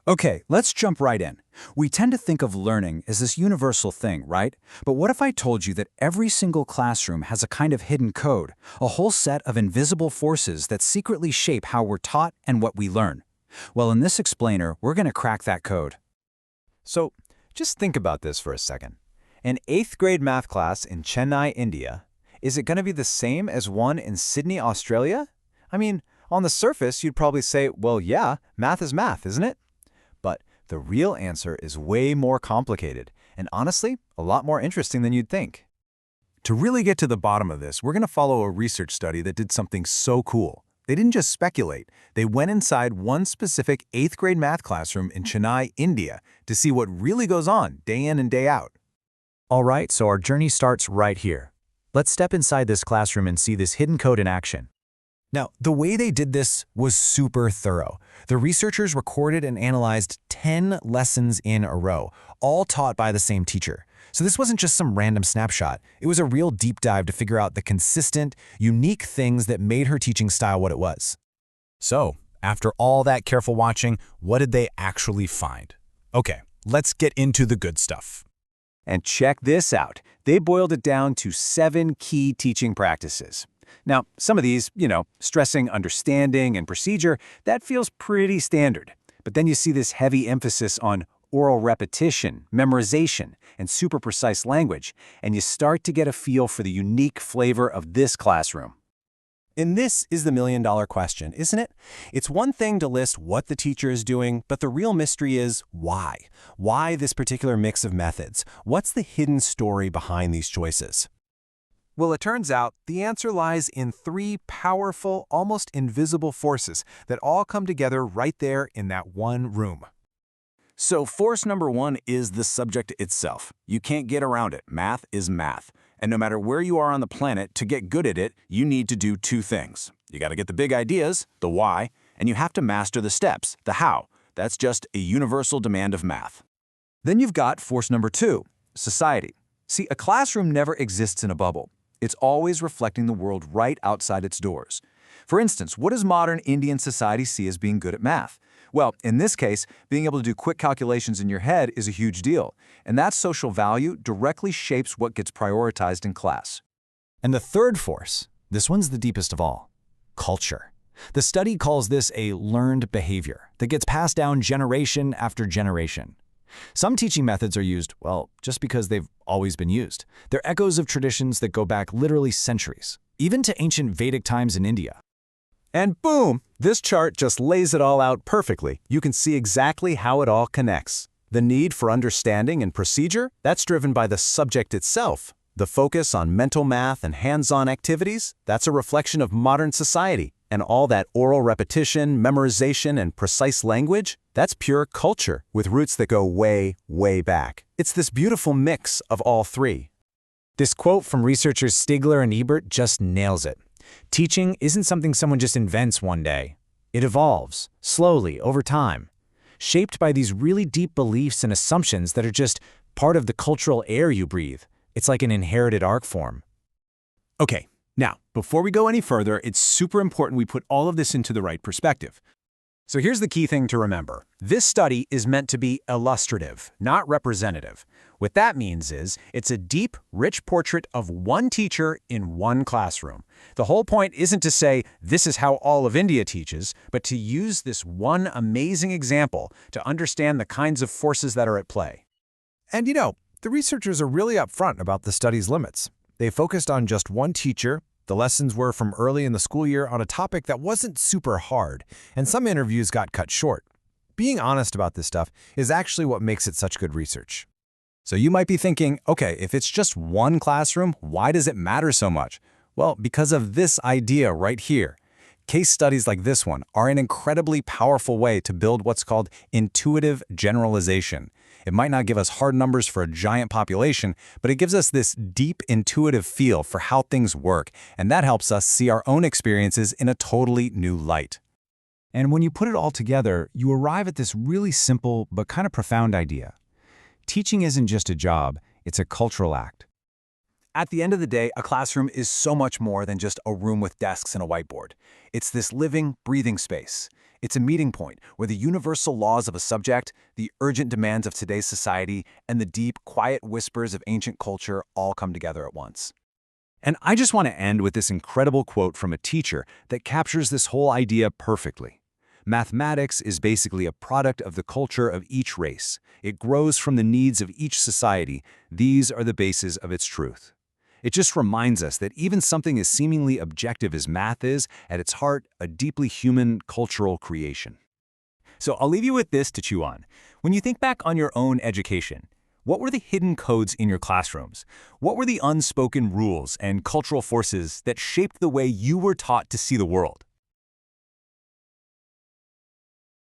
Okay, let's jump right in. We tend to think of learning as this universal thing, right? But what if I told you that every single classroom has a kind of hidden code, a whole set of invisible forces that secretly shape how we're taught and what we learn? Well, in this explainer, we're going to crack that code. So, just think about this for a second. An 8th grade math class in Chennai, India, is it going to be the same as one in Sydney, Australia? I mean, on the surface, you'd probably say, well, yeah, math is math, isn't it? But the real answer is way more complicated, and honestly, a lot more interesting than you'd think. To really get to the bottom of this, we're going to follow a research study that did something so cool. They didn't just speculate. They went inside one specific 8th grade math classroom in Chennai, India, to see what really goes on day in and day out. All right, so our journey starts right here. Let's step inside this classroom and see this hidden code in action. Now, the way they did this was super thorough. The researchers recorded and analyzed 10 lessons in a row, all taught by the same teacher. So this wasn't just some random snapshot. It was a real deep dive to figure out the consistent, unique things that made her teaching style what it was. So, after all that careful watching, what did they actually find? Okay, let's get into the good stuff. And check this out. They boiled it down to 7 key teaching practices. Now, some of these, stressing understanding and procedure, that feels pretty standard. But then you see this heavy emphasis on oral repetition, memorization, and super precise language, and you start to get a feel for the unique flavor of this classroom. And this is the million-dollar question, isn't it? It's one thing to list what the teacher is doing, but the real mystery is why. Why this particular mix of methods? What's the hidden story behind these choices? Well, it turns out the answer lies in 3 powerful, almost invisible forces that all come together right there in that one room. So force number 1 is the subject itself. You can't get around it. Math is math. And no matter where you are on the planet, to get good at it, you need to do 2 things. You got to get the big ideas, the why, and you have to master the steps, the how. That's just a universal demand of math. Then you've got force number 2, society. See, a classroom never exists in a bubble. It's always reflecting the world right outside its doors. For instance, what does modern Indian society see as being good at math? Well, in this case, being able to do quick calculations in your head is a huge deal, and that social value directly shapes what gets prioritized in class. And the third force, this one's the deepest of all, culture. The study calls this a learned behavior that gets passed down generation after generation. Some teaching methods are used, well, just because they've always been used. They're echoes of traditions that go back literally centuries, even to ancient Vedic times in India. And boom, this chart just lays it all out perfectly. You can see exactly how it all connects. The need for understanding and procedure, that's driven by the subject itself. The focus on mental math and hands-on activities, that's a reflection of modern society. And all that oral repetition, memorization, and precise language, that's pure culture with roots that go way, way back. It's this beautiful mix of all 3. This quote from researchers Stigler and Ebert just nails it. Teaching isn't something someone just invents one day. It evolves, slowly, over time, shaped by these really deep beliefs and assumptions that are just part of the cultural air you breathe. It's like an inherited art form. Okay, now, before we go any further, it's super important we put all of this into the right perspective. So here's the key thing to remember. This study is meant to be illustrative, not representative. What that means is it's a deep, rich portrait of one teacher in one classroom. The whole point isn't to say this is how all of India teaches, but to use this one amazing example to understand the kinds of forces that are at play. And the researchers are really upfront about the study's limits. They focused on just one teacher. The lessons were from early in the school year on a topic that wasn't super hard, and some interviews got cut short. Being honest about this stuff is actually what makes it such good research. So you might be thinking, okay, if it's just one classroom, why does it matter so much? Well, because of this idea right here. Case studies like this one are an incredibly powerful way to build what's called intuitive generalization. It might not give us hard numbers for a giant population, but it gives us this deep intuitive feel for how things work, and that helps us see our own experiences in a totally new light. And when you put it all together, you arrive at this really simple but kind of profound idea. Teaching isn't just a job, it's a cultural act. At the end of the day, a classroom is so much more than just a room with desks and a whiteboard. It's this living, breathing space. It's a meeting point where the universal laws of a subject, the urgent demands of today's society, and the deep, quiet whispers of ancient culture all come together at once. And I just want to end with this incredible quote from a teacher that captures this whole idea perfectly. Mathematics is basically a product of the culture of each race. It grows from the needs of each society. These are the bases of its truth. It just reminds us that even something as seemingly objective as math is, at its heart, a deeply human cultural creation. So I'll leave you with this to chew on. When you think back on your own education, what were the hidden codes in your classrooms? What were the unspoken rules and cultural forces that shaped the way you were taught to see the world?